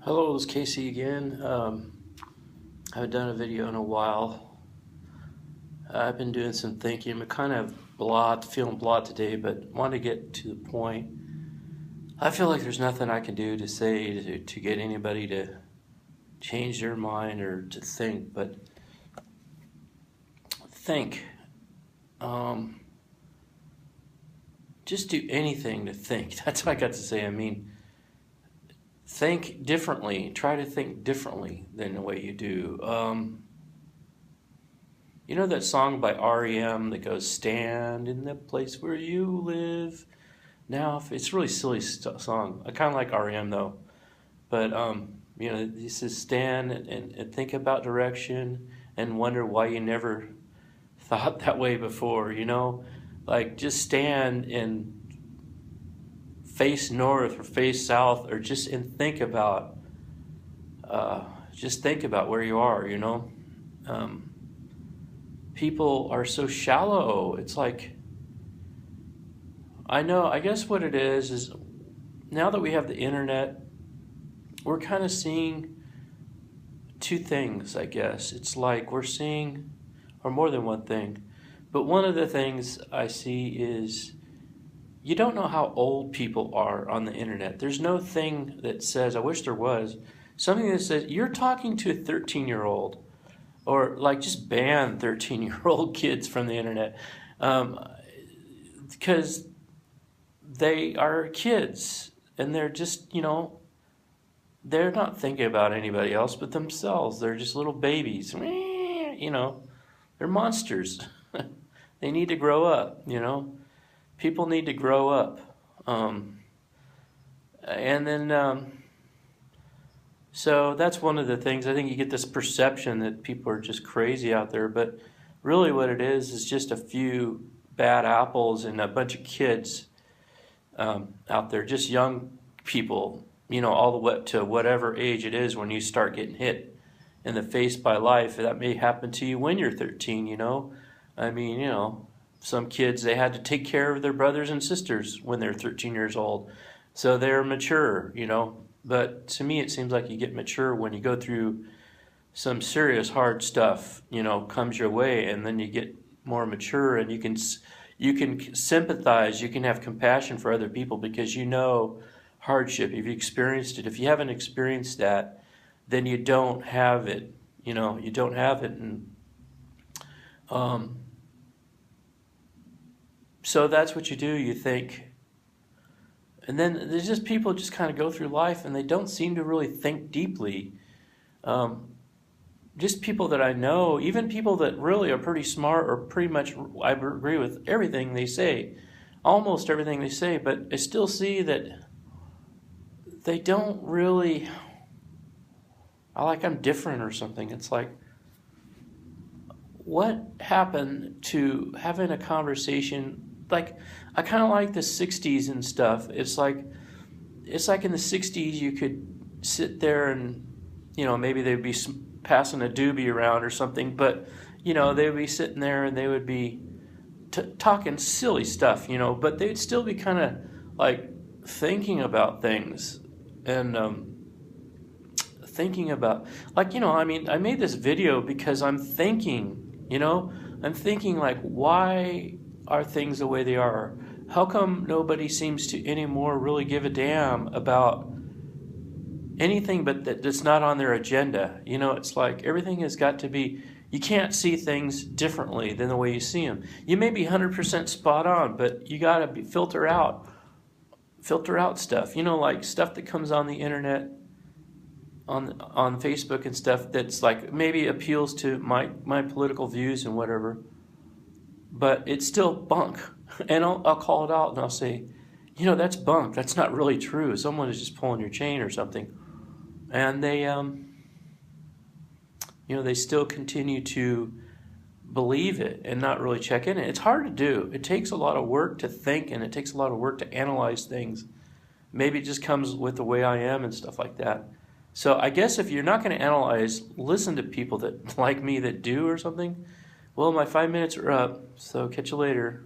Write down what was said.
Hello, it's Casey again. I haven't done a video in a while. I've been doing some thinking. I'm kind of feeling blah today, but want to get to the point. I feel like there's nothing I can do to say to get anybody to change their mind or to think, but think. Just do anything to think. That's what I got to say. I mean, think differently. Try to think differently than the way you do. You know that song by REM that goes, "Stand in the place where you live." Now, it's a really silly song. I kind of like REM though. But, he says, stand and think about direction and wonder why you never thought that way before, Like, just stand and face north or face south, or and think about where you are. People are so shallow. It's like, I guess what it is now that we have the internet, we're kind of seeing two things, I guess. It's like we're seeing, or more than one thing, but one of the things I see is you don't know how old people are on the internet. There's no thing that says, I wish there was, something that says you're talking to a 13-year-old, or like just ban 13-year-old kids from the internet, because they are kids and they're just, they're not thinking about anybody else but themselves. They're just little babies, they're monsters. They need to grow up, People need to grow up. So that's one of the things. I think you get this perception that people are just crazy out there, but really what it is just a few bad apples and a bunch of kids out there, just young people, all the way up to whatever age it is when you start getting hit in the face by life. That may happen to you when you're 13, I mean, some kids, they had to take care of their brothers and sisters when they're 13 years old. So they're mature, But to me, it seems like you get mature when you go through some serious hard stuff, comes your way, and then you get more mature, and you can sympathize, you can have compassion for other people because you know hardship. If you experienced it, if you haven't experienced that, then you don't have it. You don't have it, and so that's what you do. You think. And then there's just people just kind of go through life and they don't seem to really think deeply. Just people that I know, even people that really are pretty smart or pretty much, I agree with everything they say, almost everything they say, but I still see that they don't really, I'm different or something. It's like, what happened to having a conversation? Like, I kind of like the 60s and stuff. It's like in the 60s you could sit there and, maybe they'd be passing a doobie around or something, but, they would be sitting there and they would be talking silly stuff, but they'd still be kind of like thinking about things and thinking about, I made this video because I'm thinking, I'm thinking like, why are things the way they are? How come nobody seems to anymore really give a damn about anything but that's not on their agenda? It's like everything has got to be, you can't see things differently than the way you see them. You may be 100% spot on, but you got to filter out stuff, like stuff that comes on the internet, on Facebook and stuff that's like maybe appeals to my political views and whatever, but it's still bunk. And I'll call it out and I'll say, that's bunk. That's not really true. Someone is just pulling your chain or something. And they, they still continue to believe it and not really check in it. It's hard to do. It takes a lot of work to think, and it takes a lot of work to analyze things. Maybe it just comes with the way I am and stuff like that. So I guess if you're not going to analyze, listen to people that like me that do or something. Well, my 5 minutes are up, so catch you later.